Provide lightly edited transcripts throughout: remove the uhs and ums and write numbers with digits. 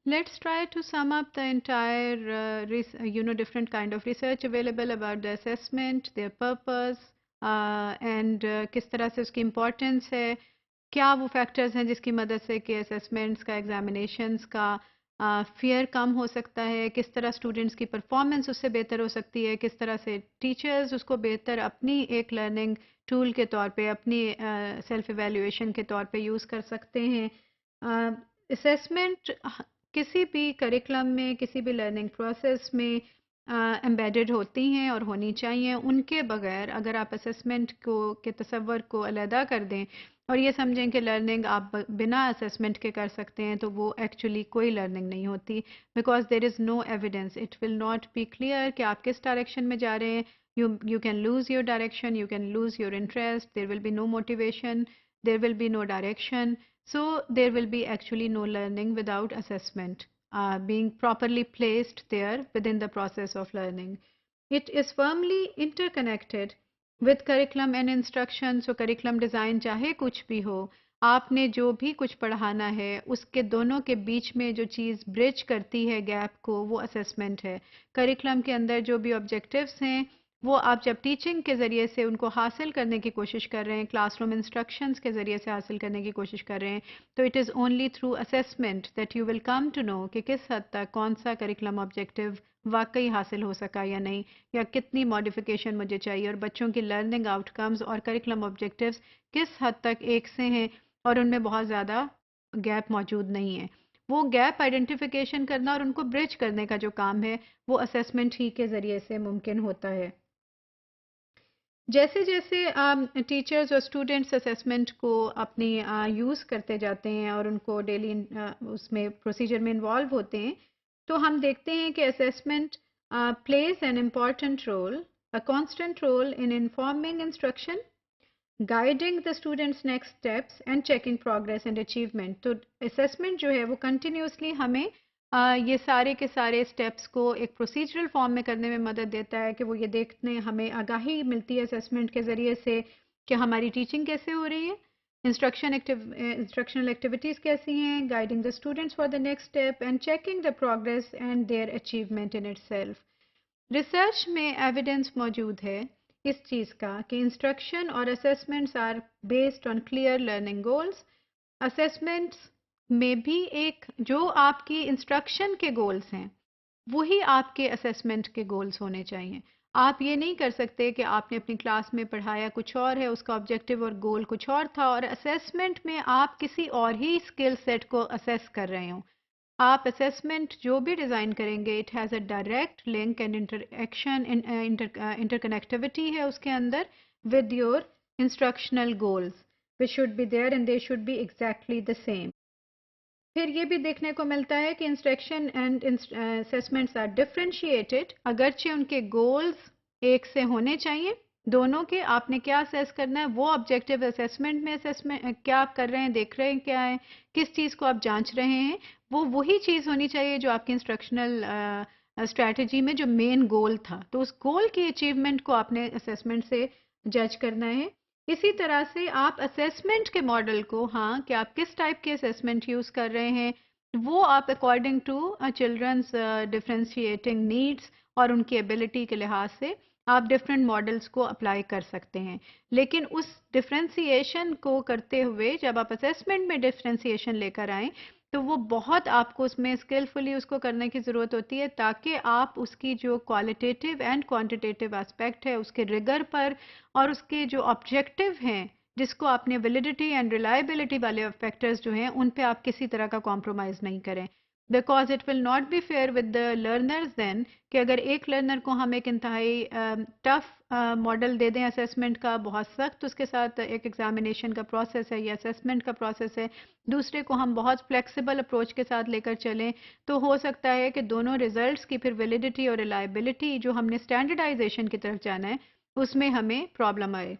Let's try to sum up the entire, different kind of research available about the assessment, their purpose, and किस तरह से उसकी importance है, क्या वो factors हैं जिसकी मदद से कि assessments का, examinations का fear कम हो सकता है, किस तरह students की performance उससे बेहतर हो सकती है, किस तरह से teachers उसको बेहतर अपनी एक learning tool के तौर पे, अपनी self evaluation के तौर पे use कर सकते हैं. Assessment किसी भी करिकुलम में, किसी भी लर्निंग प्रोसेस में एम्बेडेड होती हैं और होनी चाहिए. उनके बगैर अगर आप असेसमेंट को के तसव्वुर को अलहदा कर दें और ये समझें कि लर्निंग आप बिना असेसमेंट के कर सकते हैं, तो वो एक्चुअली कोई लर्निंग नहीं होती. Because there is no evidence, it will not be clear कि आप किस डायरेक्शन में जा रहे हैं. you can lose your direction, you can lose your interest, there will be no motivation, there will be no direction. So there will be actually no learning without assessment being properly placed there within the process of learning. It is firmly interconnected with curriculum and instruction. So curriculum design चाहे कुछ भी हो, आपने जो भी कुछ पढ़ाना है उसके दोनों के बीच में जो चीज़ ब्रिज करती है गैप को, वो असेसमेंट है. करिकुलम के अंदर जो भी ऑब्जेक्टिव्स हैं वो आप जब टीचिंग के ज़रिए से उनको हासिल करने की कोशिश कर रहे हैं, क्लासरूम इंस्ट्रक्शंस के ज़रिए से हासिल करने की कोशिश कर रहे हैं, तो it is only through assessment that you will come to know कि किस हद तक कौन सा करिकुलम ऑब्जेक्टिव वाकई हासिल हो सका या नहीं, या कितनी मॉडिफिकेशन मुझे चाहिए, और बच्चों की लर्निंग आउटकम्स और करिकुलम ऑब्जेक्टिव्स किस हद तक एक से हैं और उनमें बहुत ज़्यादा गैप मौजूद नहीं है. वो गैप आइडेंटिफिकेशन करना और उनको ब्रिज करने का जो काम है वो असेसमेंट ही के ज़रिए से मुमकिन होता है. जैसे जैसे टीचर्स और स्टूडेंट्स असेसमेंट को अपनी यूज़ करते जाते हैं और उनको डेली उसमें प्रोसीजर में इन्वॉल्व होते हैं, तो हम देखते हैं कि assessment plays an important role, a constant role in informing instruction, guiding the students next steps and checking progress and achievement. तो असेसमेंट जो है वो कंटिन्यूसली हमें ये सारे के सारे स्टेप्स को एक प्रोसीजरल फॉर्म में करने में मदद देता है कि वो ये देखने हमें आगाही मिलती है असेसमेंट के ज़रिए से कि हमारी टीचिंग कैसे हो रही है, इंस्ट्रक्शनल एक्टिविटीज़ कैसी हैं, guiding the students for the next step and checking the progress and their achievement in itself. Research में एविडेंस मौजूद है इस चीज़ का कि इंस्ट्रक्शन और assessments are based on clear learning goals. Assessments में भी एक जो आपकी इंस्ट्रक्शन के गोल्स हैं वही आपके असेसमेंट के गोल्स होने चाहिए. आप ये नहीं कर सकते कि आपने अपनी क्लास में पढ़ाया कुछ और है, उसका ऑब्जेक्टिव और गोल कुछ और था, और असेसमेंट में आप किसी और ही स्किल सेट को असेस कर रहे हो. आप असेसमेंट जो भी डिज़ाइन करेंगे, it has a direct link and interaction, interconnectivity है उसके अंदर with your instructional goals, which should be there and they should be exactly the same. फिर ये भी देखने को मिलता है कि instruction and assessments are differentiated, अगरचे उनके गोल्स एक से होने चाहिए. दोनों के आपने क्या असेस करना है, वो ऑब्जेक्टिव असेसमेंट में असेसमेंट क्या आप कर रहे हैं, देख रहे हैं क्या है, किस चीज़ को आप जांच रहे हैं, वो वही चीज़ होनी चाहिए जो आपकी इंस्ट्रक्शनल स्ट्रैटेजी में जो मेन गोल था. तो उस गोल की अचीवमेंट को आपने असेसमेंट से जज करना है. इसी तरह से आप असेसमेंट के मॉडल को, हाँ, कि आप किस टाइप के असेसमेंट यूज़ कर रहे हैं, वो आप according to children's differentiating needs और उनकी एबिलिटी के लिहाज से आप डिफरेंट मॉडल्स को अप्लाई कर सकते हैं. लेकिन उस डिफरेंशिएशन को करते हुए जब आप असेसमेंट में डिफरेंशिएशन लेकर आएँ, तो वो बहुत आपको उसमें स्किलफुली उसको करने की ज़रूरत होती है, ताकि आप उसकी जो क्वालिटेटिव एंड क्वांटिटेटिव एस्पेक्ट है उसके रिगर पर और उसके जो ऑब्जेक्टिव हैं जिसको आपने वैलिडिटी एंड रिलायबिलिटी वाले फैक्टर्स जो हैं उन पे आप किसी तरह का कॉम्प्रोमाइज़ नहीं करें. Because it will not be fair with the learners then कि अगर एक लर्नर को हम एक इंतहाई टफ मॉडल दे दें असेसमेंट का, बहुत सख्त उसके साथ एक एग्जामिनेशन का प्रोसेस है या असेसमेंट का प्रोसेस है, दूसरे को हम बहुत फ्लेक्सिबल अप्रोच के साथ लेकर चलें, तो हो सकता है कि दोनों रिजल्ट्स की फिर वैलिडिटी और रिलायबिलिटी जो हमने स्टैंडर्डाइजेशन की तरफ जाना है उसमें हमें प्रॉब्लम आए.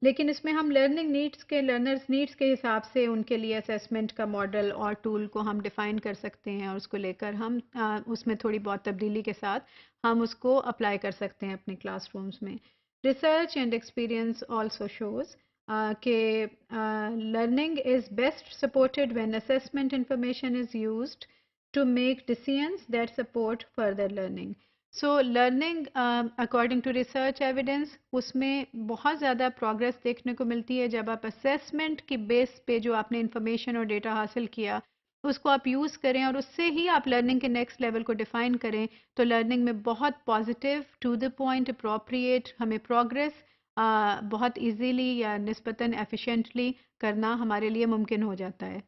लेकिन इसमें हम लर्नर्स नीड्स के हिसाब से उनके लिए असेसमेंट का मॉडल और टूल को हम डिफ़ाइन कर सकते हैं और उसको लेकर हम उसमें थोड़ी बहुत तब्दीली के साथ हम उसको अप्लाई कर सकते हैं अपने क्लासरूम्स में. Research and experience also shows कि learning is best supported when assessment information is used to make decisions that support further learning. So learning according to research evidence उसमें बहुत ज़्यादा progress देखने को मिलती है जब आप assessment की base पे जो आपने information और data हासिल किया उसको आप यूज़ करें और उससे ही आप लर्निंग के नेक्स्ट लेवल को डिफाइन करें तो लर्निंग में बहुत positive to the point appropriate हमें प्रोग्रेस बहुत इजीली या निस्बतन एफिशिएंटली करना हमारे लिए मुमकिन हो जाता है